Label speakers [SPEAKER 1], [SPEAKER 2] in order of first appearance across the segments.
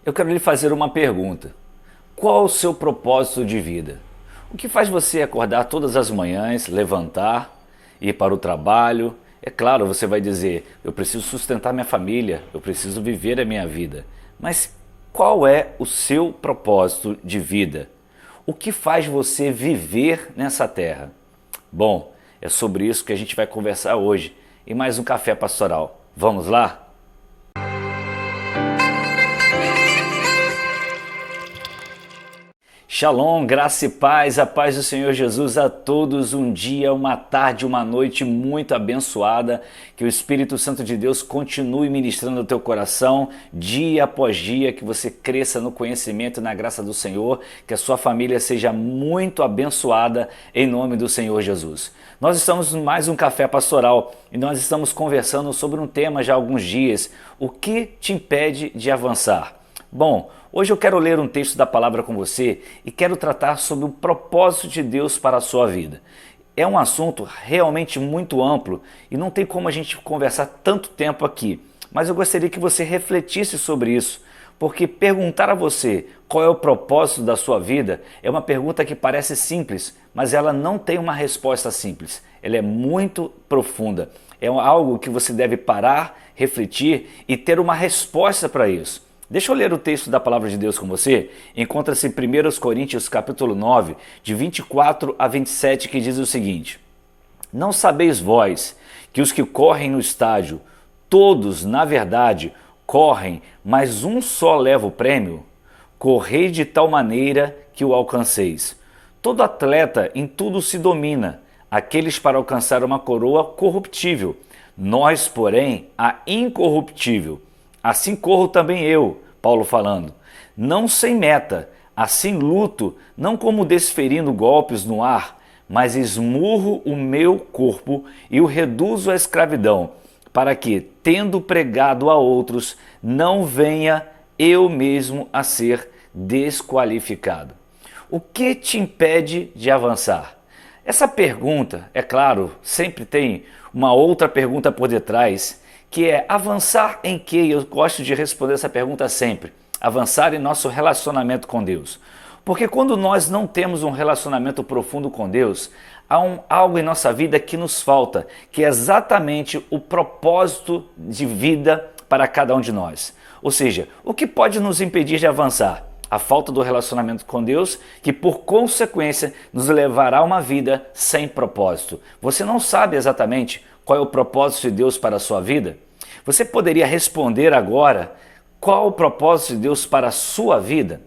[SPEAKER 1] Eu quero lhe fazer uma pergunta. Qual o seu propósito de vida? O que faz você acordar todas as manhãs, levantar, ir para o trabalho? É claro, você vai dizer, eu preciso sustentar minha família, eu preciso viver a minha vida. Mas qual é o seu propósito de vida? O que faz você viver nessa terra? Bom, é sobre isso que a gente vai conversar hoje em mais um Café Pastoral. Vamos lá? Shalom, graça e paz, a paz do Senhor Jesus a todos. Um dia, uma tarde, uma noite muito abençoada. Que o Espírito Santo de Deus continue ministrando no teu coração, dia após dia, que você cresça no conhecimento e na graça do Senhor, que a sua família seja muito abençoada em nome do Senhor Jesus. Nós estamos em mais um Café Pastoral e nós estamos conversando sobre um tema já há alguns dias. O que te impede de avançar? Bom, hoje eu quero ler um texto da palavra com você e quero tratar sobre o propósito de Deus para a sua vida. É um assunto realmente muito amplo e não tem como a gente conversar tanto tempo aqui, mas eu gostaria que você refletisse sobre isso, porque perguntar a você qual é o propósito da sua vida é uma pergunta que parece simples, mas ela não tem uma resposta simples, ela é muito profunda. É algo que você deve parar, refletir e ter uma resposta para isso. Deixa eu ler o texto da palavra de Deus com você. Encontra-se em 1 Coríntios capítulo 9, de 24 a 27, que diz o seguinte: Não sabeis vós que os que correm no estádio, todos, na verdade, correm, mas um só leva o prêmio? Correi de tal maneira que o alcanceis. Todo atleta em tudo se domina, aqueles para alcançar uma coroa corruptível, nós, porém, a incorruptível. Assim corro também eu, Paulo falando, não sem meta, assim luto, não como desferindo golpes no ar, mas esmurro o meu corpo e o reduzo à escravidão, para que, tendo pregado a outros, não venha eu mesmo a ser desqualificado. O que te impede de avançar? Essa pergunta, é claro, sempre tem uma outra pergunta por detrás, que é avançar em quê? Eu gosto de responder essa pergunta sempre. Avançar em nosso relacionamento com Deus. Porque quando nós não temos um relacionamento profundo com Deus, há algo em nossa vida que nos falta, que é exatamente o propósito de vida para cada um de nós. Ou seja, o que pode nos impedir de avançar? A falta do relacionamento com Deus, que por consequência nos levará a uma vida sem propósito. Você não sabe exatamente qual é o propósito de Deus para a sua vida? Você poderia responder agora qual o propósito de Deus para a sua vida?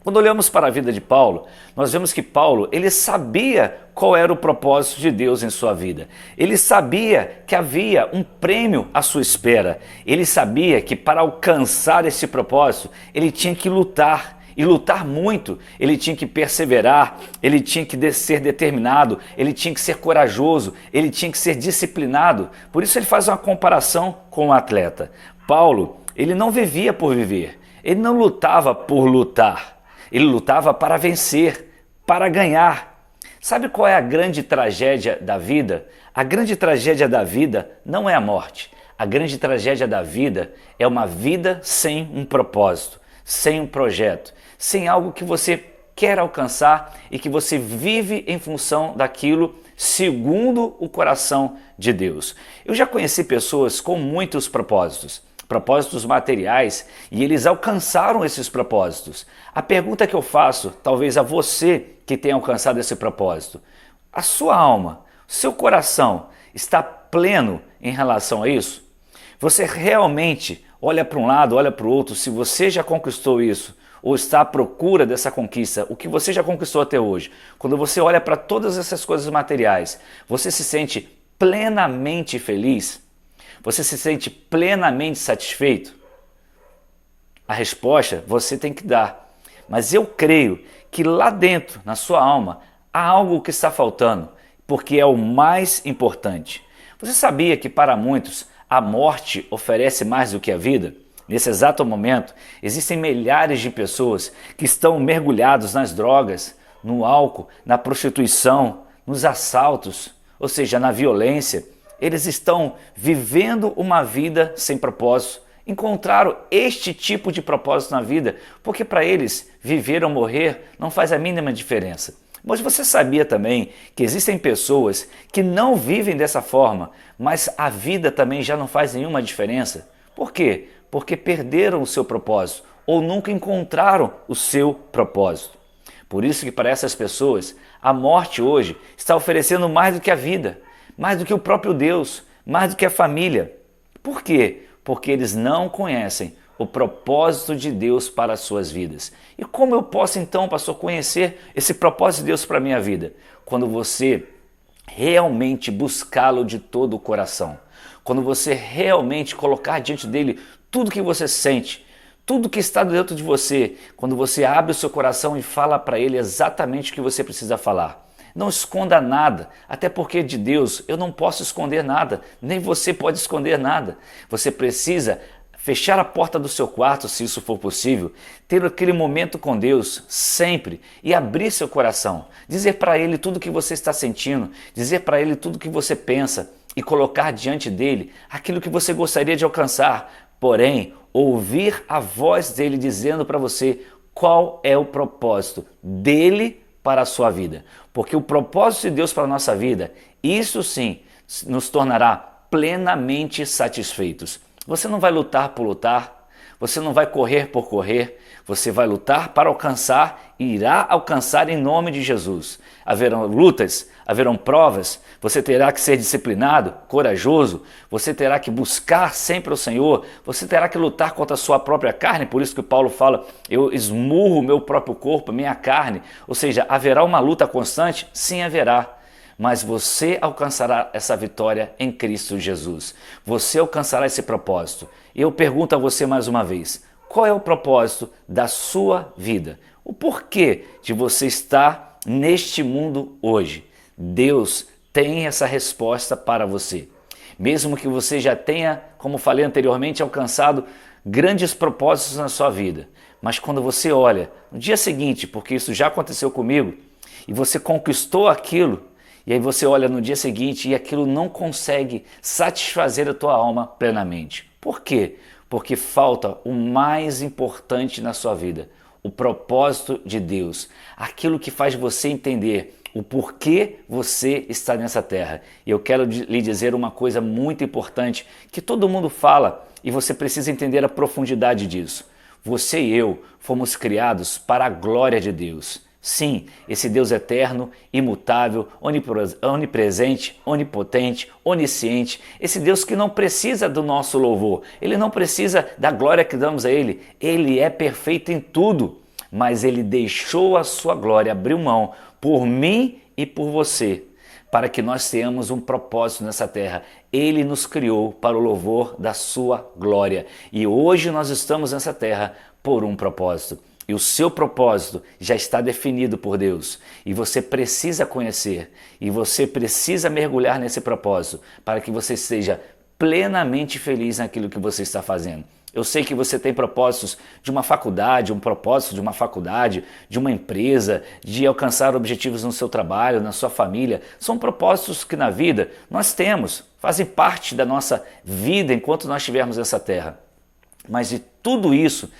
[SPEAKER 1] Quando olhamos para a vida de Paulo, nós vemos que Paulo, ele sabia qual era o propósito de Deus em sua vida. Ele sabia que havia um prêmio à sua espera. Ele sabia que para alcançar esse propósito, ele tinha que lutar. E lutar muito, ele tinha que perseverar, ele tinha que ser determinado, ele tinha que ser corajoso, ele tinha que ser disciplinado. Por isso ele faz uma comparação com o atleta. Paulo, ele não vivia por viver, ele não lutava por lutar, ele lutava para vencer, para ganhar. Sabe qual é a grande tragédia da vida? A grande tragédia da vida não é a morte. A grande tragédia da vida é uma vida sem um propósito, sem um projeto, sem algo que você quer alcançar e que você vive em função daquilo segundo o coração de Deus. Eu já conheci pessoas com muitos propósitos, propósitos materiais, e eles alcançaram esses propósitos. A pergunta que eu faço, talvez a você que tenha alcançado esse propósito, a sua alma, o seu coração está pleno em relação a isso? Você realmente olha para um lado, olha para o outro, se você já conquistou isso, ou está à procura dessa conquista, o que você já conquistou até hoje. Quando você olha para todas essas coisas materiais, você se sente plenamente feliz? Você se sente plenamente satisfeito? A resposta você tem que dar. Mas eu creio que lá dentro, na sua alma, há algo que está faltando, porque é o mais importante. Você sabia que para muitos a morte oferece mais do que a vida? Nesse exato momento, existem milhares de pessoas que estão mergulhados nas drogas, no álcool, na prostituição, nos assaltos, ou seja, na violência. Eles estão vivendo uma vida sem propósito encontraram este tipo de propósito na vida, porque para eles viver ou morrer não faz a mínima diferença. Mas você sabia também que existem pessoas que não vivem dessa forma, mas a vida também já não faz nenhuma diferença? Por quê? Porque perderam o seu propósito ou nunca encontraram o seu propósito. Por isso que para essas pessoas, a morte hoje está oferecendo mais do que a vida, mais do que o próprio Deus, mais do que a família. Por quê? Porque eles não conhecem o propósito de Deus para as suas vidas. E como eu posso então, pastor, conhecer esse propósito de Deus para a minha vida? Quando você realmente buscá-lo de todo o coração. Quando você realmente colocar diante dele tudo que você sente, tudo que está dentro de você, quando você abre o seu coração e fala para ele exatamente o que você precisa falar. Não esconda nada, até porque de Deus eu não posso esconder nada, nem você pode esconder nada. Você precisa fechar a porta do seu quarto, se isso for possível, ter aquele momento com Deus sempre e abrir seu coração, dizer para Ele tudo o que você está sentindo, dizer para Ele tudo o que você pensa e colocar diante dele aquilo que você gostaria de alcançar, porém, ouvir a voz dele dizendo para você qual é o propósito dele para a sua vida. Porque o propósito de Deus para a nossa vida, isso sim, nos tornará plenamente satisfeitos. Você não vai lutar por lutar, você não vai correr por correr, você vai lutar para alcançar e irá alcançar em nome de Jesus. Haverão lutas, haverão provas, você terá que ser disciplinado, corajoso, você terá que buscar sempre o Senhor, você terá que lutar contra a sua própria carne, por isso que Paulo fala, eu esmurro o meu próprio corpo, minha carne, ou seja, haverá uma luta constante? Sim, haverá. Mas você alcançará essa vitória em Cristo Jesus. Você alcançará esse propósito. E eu pergunto a você mais uma vez, qual é o propósito da sua vida? O porquê de você estar neste mundo hoje? Deus tem essa resposta para você. Mesmo que você já tenha, como falei anteriormente, alcançado grandes propósitos na sua vida. Mas quando você olha no dia seguinte, porque isso já aconteceu comigo, e você conquistou aquilo, e aí você olha no dia seguinte e aquilo não consegue satisfazer a tua alma plenamente. Por quê? Porque falta o mais importante na sua vida, o propósito de Deus, aquilo que faz você entender o porquê você está nessa terra. E eu quero lhe dizer uma coisa muito importante que todo mundo fala e você precisa entender a profundidade disso. Você e eu fomos criados para a glória de Deus. Sim, esse Deus eterno, imutável, onipresente, onipotente, onisciente, esse Deus que não precisa do nosso louvor, Ele não precisa da glória que damos a Ele, Ele é perfeito em tudo, mas Ele deixou a sua glória, abriu mão por mim e por você, para que nós tenhamos um propósito nessa terra. Ele nos criou para o louvor da sua glória e hoje nós estamos nessa terra por um propósito. E o seu propósito já está definido por Deus. E você precisa conhecer. E você precisa mergulhar nesse propósito para que você seja plenamente feliz naquilo que você está fazendo. Eu sei que você tem propósitos de uma faculdade, um propósito de uma faculdade, de uma empresa, de alcançar objetivos no seu trabalho, na sua família. São propósitos que na vida nós temos, fazem parte da nossa vida enquanto nós estivermos nessa terra. Mas de tudo isso,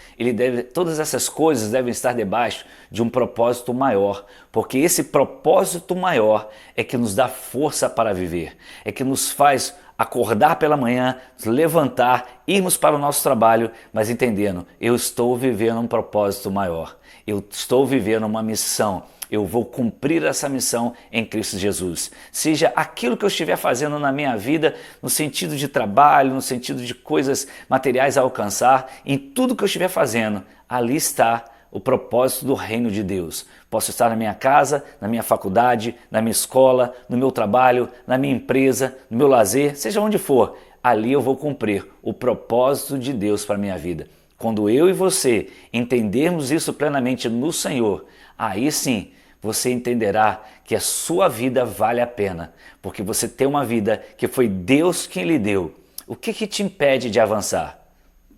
[SPEAKER 1] todas essas coisas devem estar debaixo de um propósito maior, porque esse propósito maior é que nos dá força para viver, é que nos faz acordar pela manhã, nos levantar, irmos para o nosso trabalho, mas entendendo, eu estou vivendo um propósito maior, eu estou vivendo uma missão. Eu vou cumprir essa missão em Cristo Jesus. Seja aquilo que eu estiver fazendo na minha vida, no sentido de trabalho, no sentido de coisas materiais a alcançar, em tudo que eu estiver fazendo, ali está o propósito do reino de Deus. Posso estar na minha casa, na minha faculdade, na minha escola, no meu trabalho, na minha empresa, no meu lazer, seja onde for, ali eu vou cumprir o propósito de Deus para a minha vida. Quando eu e você entendermos isso plenamente no Senhor, aí sim você entenderá que a sua vida vale a pena, porque você tem uma vida que foi Deus quem lhe deu. O que te impede de avançar?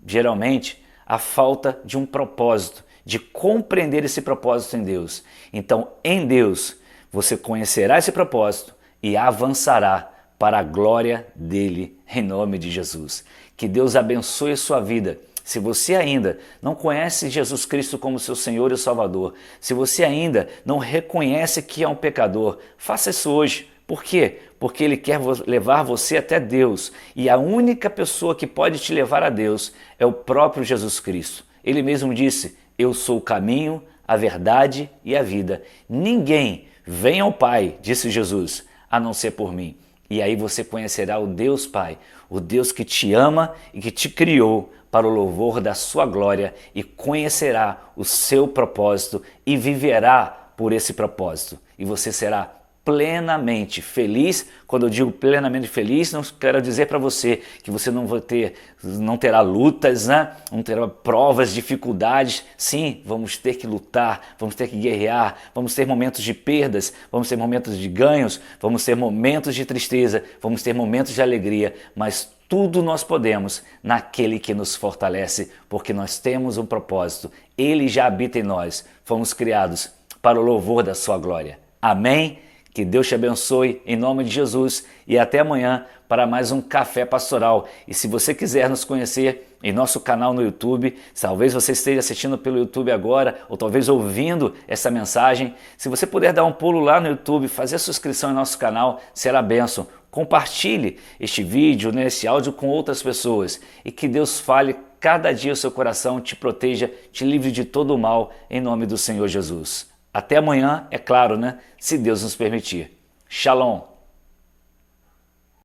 [SPEAKER 1] Geralmente, a falta de um propósito, de compreender esse propósito em Deus. Então, em Deus, você conhecerá esse propósito e avançará para a glória dele, em nome de Jesus. Que Deus abençoe a sua vida. Se você ainda não conhece Jesus Cristo como seu Senhor e Salvador, se você ainda não reconhece que é um pecador, faça isso hoje. Por quê? Porque Ele quer levar você até Deus. E a única pessoa que pode te levar a Deus é o próprio Jesus Cristo. Ele mesmo disse: eu sou o caminho, a verdade e a vida. Ninguém vem ao Pai, disse Jesus, a não ser por mim. E aí você conhecerá o Deus Pai, o Deus que te ama e que te criou para o louvor da sua glória, e conhecerá o seu propósito e viverá por esse propósito. E você será plenamente feliz. Quando eu digo plenamente feliz, não quero dizer para você que você não terá lutas, né? Não terá provas, dificuldades. Sim, vamos ter que lutar, vamos ter que guerrear, vamos ter momentos de perdas, vamos ter momentos de ganhos, vamos ter momentos de tristeza, vamos ter momentos de alegria, mas tudo nós podemos naquele que nos fortalece, porque nós temos um propósito. Ele já habita em nós. Fomos criados para o louvor da sua glória. Amém? Que Deus te abençoe em nome de Jesus e até amanhã para mais um Café Pastoral. E se você quiser nos conhecer em nosso canal no YouTube, talvez você esteja assistindo pelo YouTube agora ou talvez ouvindo essa mensagem, se você puder dar um pulo lá no YouTube, fazer a sua inscrição em nosso canal, será bênção. Compartilhe este vídeo, esse áudio com outras pessoas e que Deus fale cada dia o seu coração, te proteja, te livre de todo o mal em nome do Senhor Jesus. Até amanhã, é claro, né? Se Deus nos permitir. Shalom!